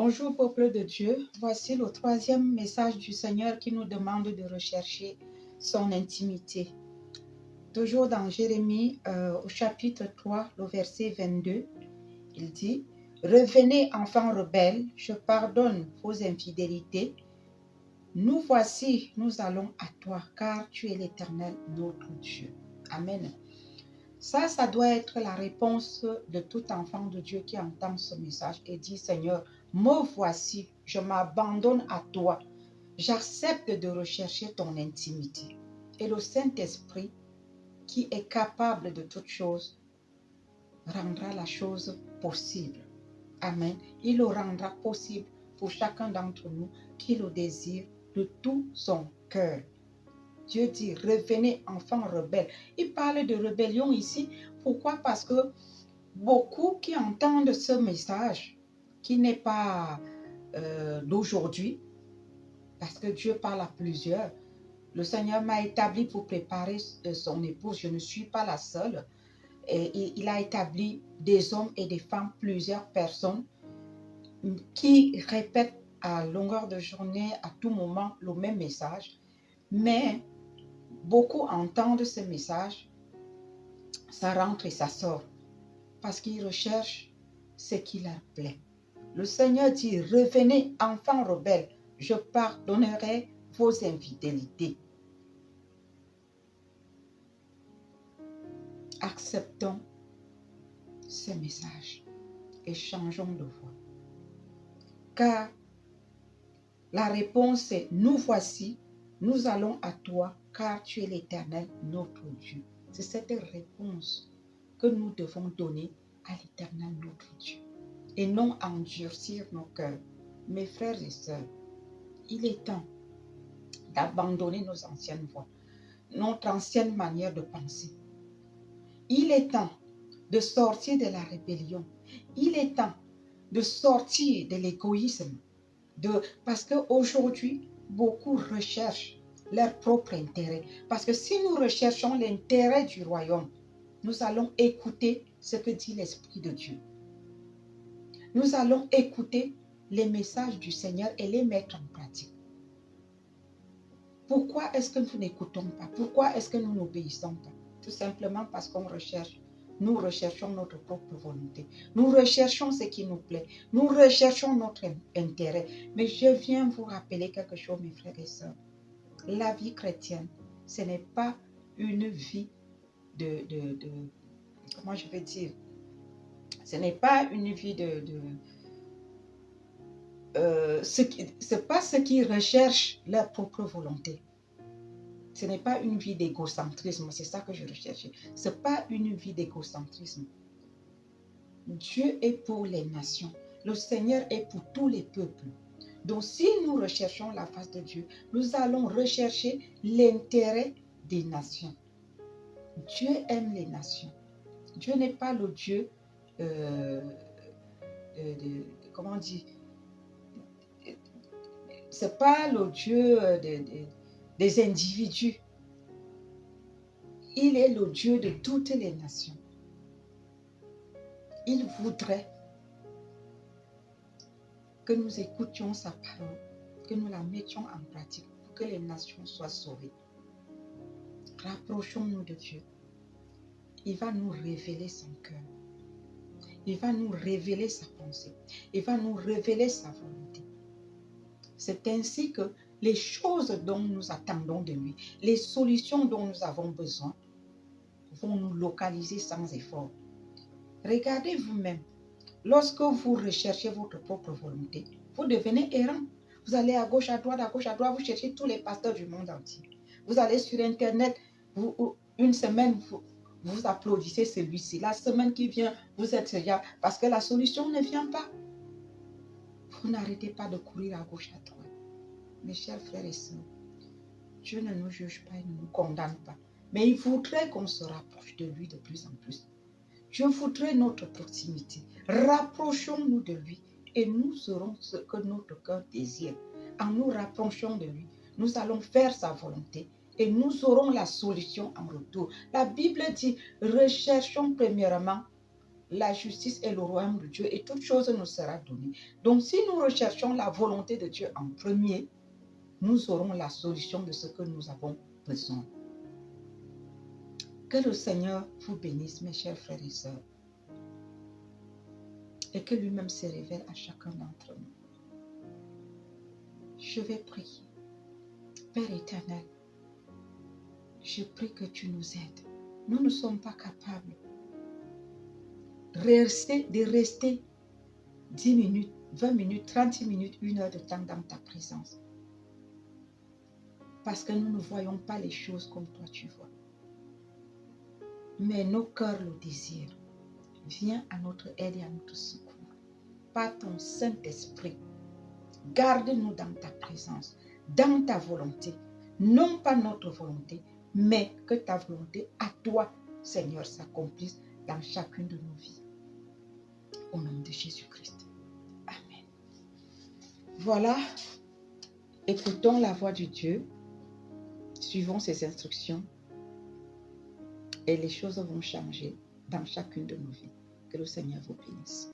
Bonjour peuple de Dieu, voici le troisième message du Seigneur qui nous demande de rechercher son intimité. Toujours dans Jérémie au chapitre 3, le verset 22, il dit « Revenez enfants rebelles, je pardonne vos infidélités. Nous voici, nous allons à toi, car tu es l'Éternel, notre Dieu. » Amen. Ça doit être la réponse de tout enfant de Dieu qui entend ce message et dit « Seigneur, me voici, je m'abandonne à toi. J'accepte de rechercher ton intimité. » Et le Saint-Esprit, qui est capable de toutes choses, rendra la chose possible. Amen. Il le rendra possible pour chacun d'entre nous qui le désire de tout son cœur. Dieu dit, revenez enfants rebelles. Il parle de rébellion ici. Pourquoi? Parce que beaucoup qui entendent ce message, qui n'est pas d'aujourd'hui, parce que Dieu parle à plusieurs. Le Seigneur m'a établi pour préparer son épouse. Je ne suis pas la seule. Et il a établi des hommes et des femmes, plusieurs personnes, qui répètent à longueur de journée, à tout moment, le même message. Mais beaucoup entendent ce message, ça rentre et ça sort, parce qu'ils recherchent ce qui leur plaît. Le Seigneur dit, revenez enfants rebelles, je pardonnerai vos infidélités. Acceptons ce message et changeons de voie. Car la réponse est, nous voici, nous allons à toi, car tu es l'Éternel, notre Dieu. C'est cette réponse que nous devons donner à l'Éternel, notre Dieu. Et non endurcir nos cœurs. Mes frères et sœurs, il est temps d'abandonner nos anciennes voies, notre ancienne manière de penser. Il est temps de sortir de la rébellion. Il est temps de sortir de l'égoïsme. Parce qu'aujourd'hui, beaucoup recherchent leur propre intérêt. Parce que si nous recherchons l'intérêt du royaume, nous allons écouter ce que dit l'Esprit de Dieu. Nous allons écouter les messages du Seigneur et les mettre en pratique. Pourquoi est-ce que nous n'écoutons pas? Pourquoi est-ce que nous n'obéissons pas? Tout simplement parce qu'on recherche. Nous recherchons notre propre volonté. Nous recherchons ce qui nous plaît. Nous recherchons notre intérêt. Mais je viens vous rappeler quelque chose, mes frères et sœurs. La vie chrétienne, ce n'est pas une vie comment je vais dire? Ce n'est pas une vie c'est pas ceux qui recherchent leur propre volonté. Ce n'est pas une vie d'égocentrisme, c'est ça que je recherchais. Ce n'est pas une vie d'égocentrisme. Dieu est pour les nations. Le Seigneur est pour tous les peuples. Donc si nous recherchons la face de Dieu, nous allons rechercher l'intérêt des nations. Dieu aime les nations. Dieu n'est pas le Dieu, comment on dit, c'est pas le Dieu des individus. Il est le Dieu de toutes les nations. Il voudrait que nous écoutions sa parole, que nous la mettions en pratique pour que les nations soient sauvées. Rapprochons-nous de Dieu. Il va nous révéler son cœur. Il va nous révéler sa pensée. Il va nous révéler sa volonté. C'est ainsi que les choses dont nous attendons de lui, les solutions dont nous avons besoin, vont nous localiser sans effort. Regardez vous-même. Lorsque vous recherchez votre propre volonté, vous devenez errant. Vous allez à gauche, à droite, vous cherchez tous les pasteurs du monde entier. Vous allez sur Internet, une semaine, vous applaudissez celui-ci. La semaine qui vient, vous êtes déjà... Parce que la solution ne vient pas. Vous n'arrêtez pas de courir à gauche, à droite. Mes chers frères et sœurs, Dieu ne nous juge pas, il ne nous condamne pas. Mais il voudrait qu'on se rapproche de lui de plus en plus. Dieu voudrait notre proximité. Rapprochons-nous de lui et nous serons ce que notre cœur désire. En nous rapprochant de lui, nous allons faire sa volonté et nous aurons la solution en retour. La Bible dit, recherchons premièrement la justice et le royaume de Dieu et toute chose nous sera donnée. Donc, si nous recherchons la volonté de Dieu en premier, nous aurons la solution de ce que nous avons besoin. Que le Seigneur vous bénisse, mes chers frères et sœurs, et que lui-même se révèle à chacun d'entre nous. Je vais prier. Père éternel, je prie que tu nous aides. Nous ne sommes pas capables de rester 10 minutes, 20 minutes, 30 minutes, 1 heure de temps dans ta présence. Parce que nous ne voyons pas les choses comme toi tu vois. Mais nos cœurs le désirent. Viens à notre aide et à notre secours. Par ton Saint-Esprit, garde-nous dans ta présence, dans ta volonté. Non pas notre volonté, mais que ta volonté à toi, Seigneur, s'accomplisse dans chacune de nos vies. Au nom de Jésus-Christ. Amen. Voilà. Écoutons la voix de Dieu. Suivons ses instructions. Et les choses vont changer dans chacune de nos vies. Que le Seigneur vous bénisse.